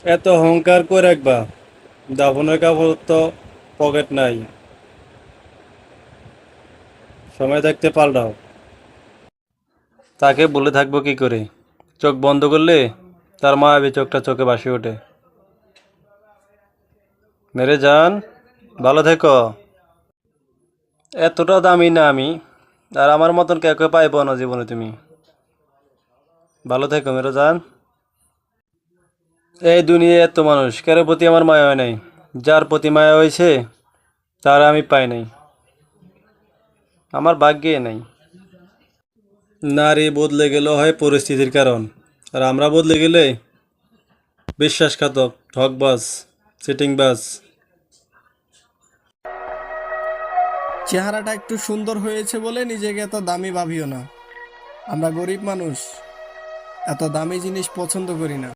এত অহংকার করে রাখবা, দাফনের কাপড় তো পকেট নাই, সময় থাকতে পাল্টাও। তাকে বলে থাকবো কি করে? চোখ বন্ধ করলে তার মায়াবী চোখটা চোখে ভাসে ওঠে। মেরে যান, ভালো থেকো। এতটা দামি না আমি, আর আমার মতন কাউকে পাইব না জীবনে তুমি। ভালো থেকো মেরে যান। এই দুনিয়ায় এত মানুষ, কারো প্রতি আমার মায়া হয় নাই। যার প্রতি মায়া হয়েছে তার আমি পাই নাই, আমার ভাগ্যে নাই। নারী বদলে গেল হয় পরিস্থিতির কারণ, আর আমরা বদলে গেলে বিশ্বাসঘাতক, ঠকবাজ, চিটিংবাজ। চেহারাটা একটু সুন্দর হয়েছে বলে নিজেকে এত দামি ভাবিও না। আমরা গরিব মানুষ, এত দামি জিনিস পছন্দ করি না।